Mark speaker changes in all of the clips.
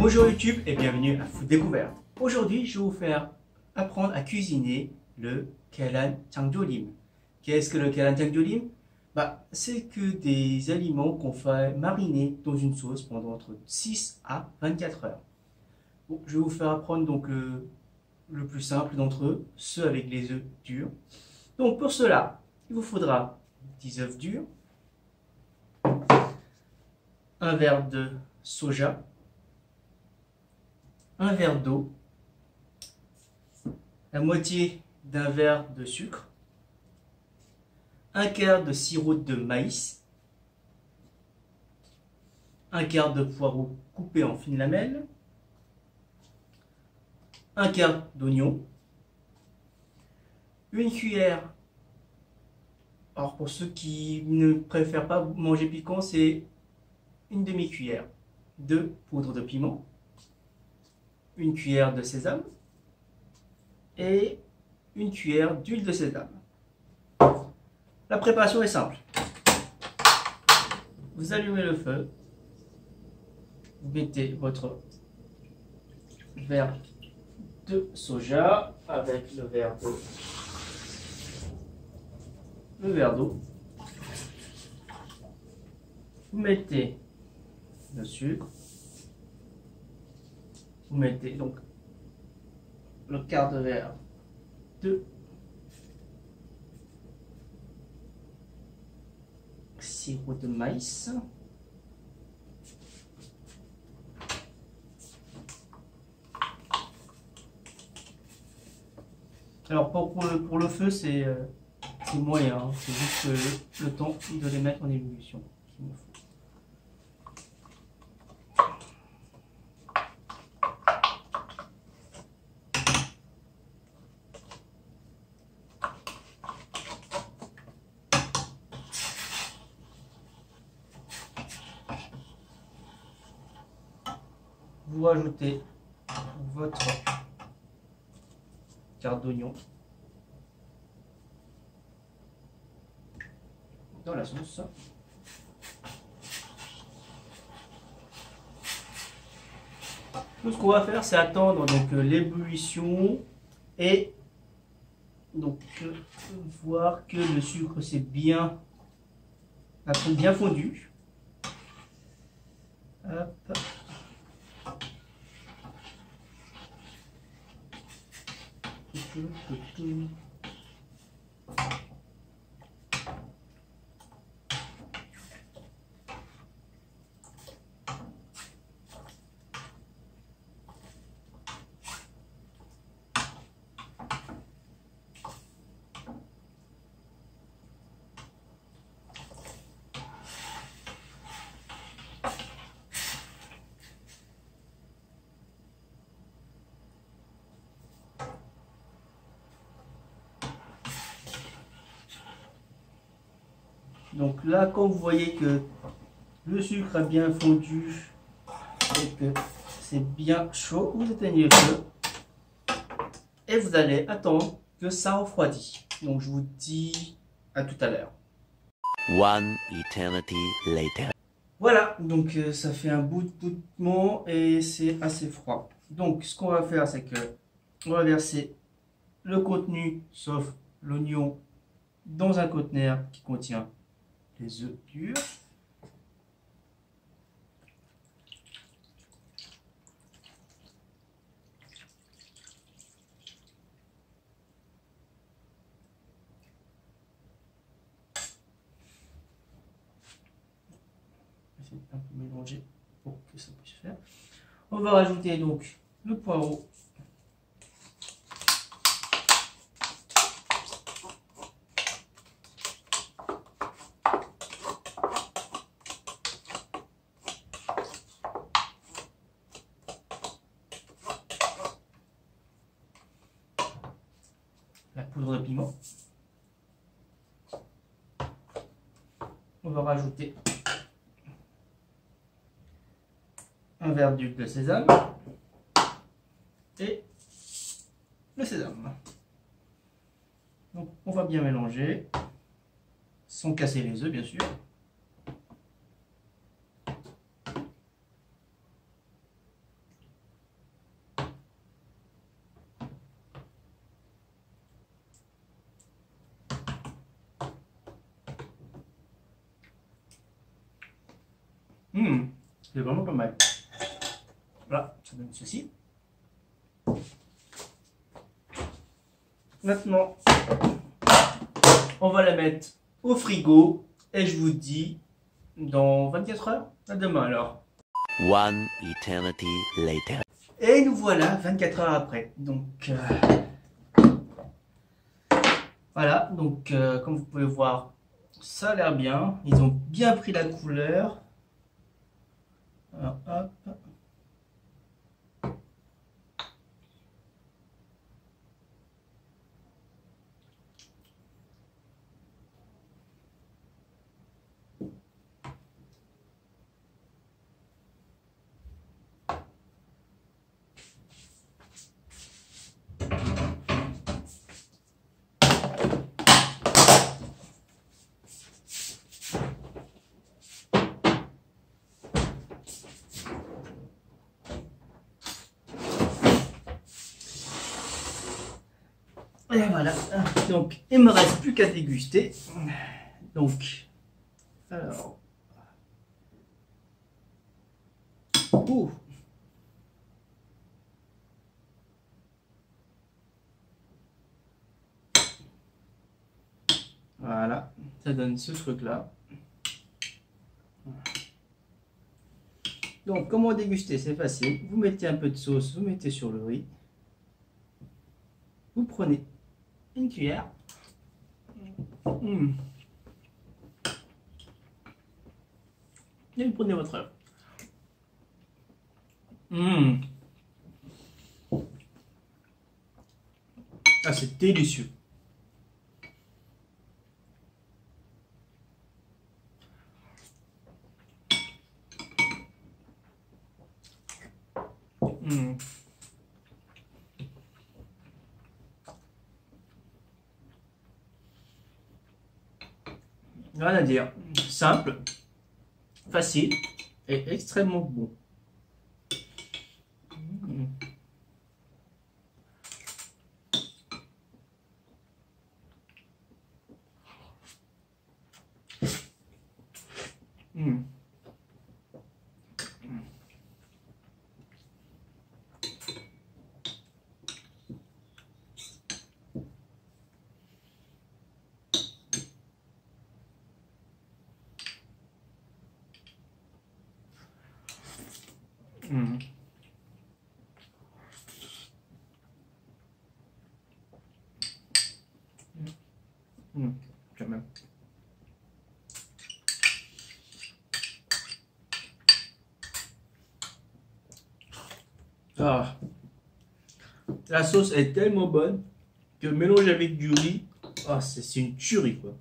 Speaker 1: Bonjour YouTube et bienvenue à Food Découverte. Aujourd'hui, je vais vous faire apprendre à cuisiner le kelan changjolim. Qu'est-ce que le kelan changjolim? C'est que des aliments qu'on fait mariner dans une sauce pendant entre 6 à 24 heures. Bon, je vais vous faire apprendre donc le plus simple d'entre eux, ceux avec les œufs durs. Donc pour cela, il vous faudra 10 œufs durs, un verre de soja, un verre d'eau, la moitié d'un verre de sucre, un quart de sirop de maïs, un quart de poireau coupé en fines lamelles, un quart d'oignon, une cuillère. Alors pour ceux qui ne préfèrent pas manger piquant, c'est une demi-cuillère de poudre de piment, une cuillère de sésame et une cuillère d'huile de sésame. La préparation est simple. Vous allumez le feu, vous mettez votre verre de soja avec le verre d'eau. Vous mettez le sucre. Vous mettez donc le quart de verre de sirop de maïs. Alors pour le feu, c'est moyen, hein. C'est juste le temps de les mettre en ébullition qu'il me faut. Vous rajoutez votre quart d'oignon dans la sauce. Tout ce qu'on va faire, c'est attendre donc l'ébullition et donc voir que le sucre s'est bien fondu. Hop. Donc là, quand vous voyez que le sucre a bien fondu et que c'est bien chaud, vous éteignez le feu et vous allez attendre que ça refroidisse. Donc je vous dis à tout à l'heure.
Speaker 2: One eternity later.
Speaker 1: Voilà, donc ça fait un bout de moment et c'est assez froid. Donc ce qu'on va faire, c'est que on va verser le contenu, sauf l'oignon, dans un conteneur qui contient les œufs durs. Essayer un peu mélanger pour que ça puisse faire. On va rajouter donc le poireau. La poudre de piment. On va rajouter un verre d'huile de sésame et le sésame. Donc on va bien mélanger sans casser les œufs bien sûr. C'est vraiment pas mal. Voilà, ça donne ceci. Maintenant, on va la mettre au frigo et je vous dis dans 24 heures. À demain alors.
Speaker 2: One eternity later.
Speaker 1: Et nous voilà 24 heures après. Donc voilà, donc comme vous pouvez voir, ça a l'air bien. Ils ont bien pris la couleur. Alors, hop. Et voilà, donc il me reste plus qu'à déguster. Donc, alors, ouh. Voilà, ça donne ce truc là. Donc comment déguster, c'est facile. Vous mettez un peu de sauce, vous mettez sur le riz. Vous prenez une cuillère. Et vous prenez votre œuf. Ah, c'est délicieux. Rien à dire. Simple, facile et extrêmement bon. Quand même. Ah. La sauce est tellement bonne que mélanger avec du riz, ah, c'est une tuerie quoi.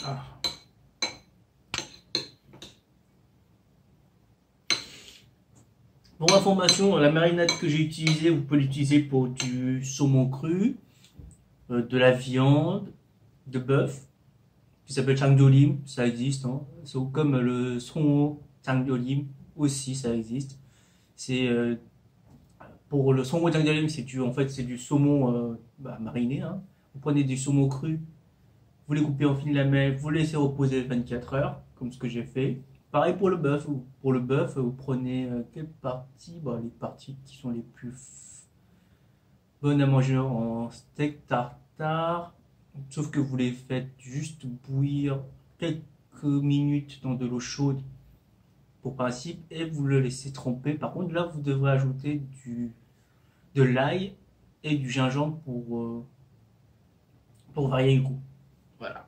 Speaker 1: Ah. Pour information, la marinade que j'ai utilisée, vous pouvez l'utiliser pour du saumon cru, de la viande, de bœuf, qui s'appelle Changdolim, ça existe, hein. Comme le saumon Changdolim aussi, ça existe. C'est pour le saumon Changdolim, c'est du, en fait, c'est du saumon mariné, hein. Vous prenez du saumon cru, vous les coupez en fines lamelles, vous laissez reposer 24 heures, comme ce que j'ai fait. Pareil pour le bœuf. Pour le bœuf, vous prenez quelles parties? Bon, les parties qui sont les plus bonnes à manger en steak tartare. Sauf que vous les faites juste bouillir quelques minutes dans de l'eau chaude pour principe et vous le laissez tremper. Par contre, là, vous devrez ajouter de l'ail et du gingembre pour varier le goût. Voilà.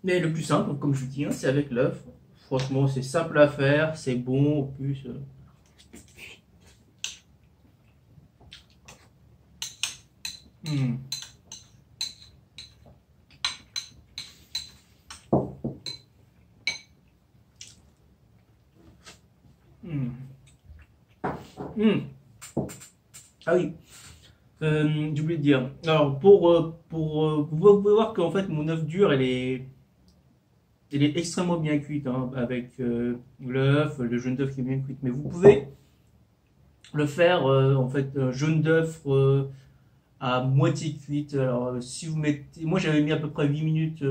Speaker 1: Mais le plus simple, comme je vous dis, hein, c'est avec l'œuf. Franchement, c'est simple à faire, c'est bon en plus. Ah oui, j'ai oublié de dire. Alors, vous pouvez voir qu'en fait, mon œuf dur, elle est extrêmement bien cuite, hein, avec l'œuf, le jaune d'œuf qui est bien cuit. Mais vous pouvez le faire, en fait, jaune d'œuf à moitié cuite. Alors, si vous mettez, moi j'avais mis à peu près 8 minutes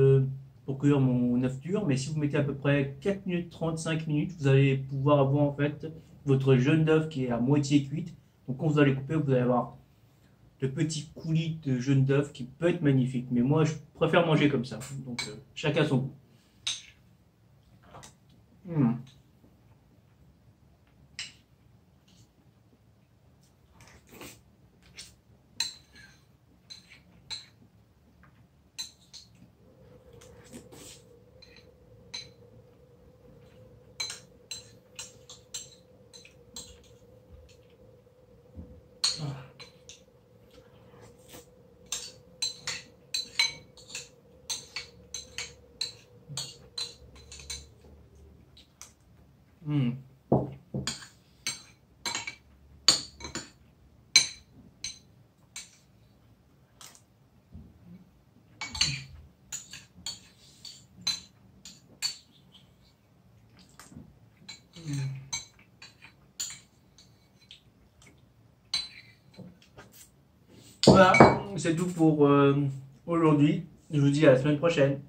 Speaker 1: pour cuire mon œuf dur, mais si vous mettez à peu près 4 minutes 35 minutes, vous allez pouvoir avoir en fait votre jaune d'œuf qui est à moitié cuite. Donc quand vous allez couper, vous allez avoir de petits coulis de jaune d'œuf qui peut être magnifique. Mais moi je préfère manger comme ça. Donc chacun son goût. Mmh. Mmh. Voilà, c'est tout pour aujourd'hui. Je vous dis à la semaine prochaine.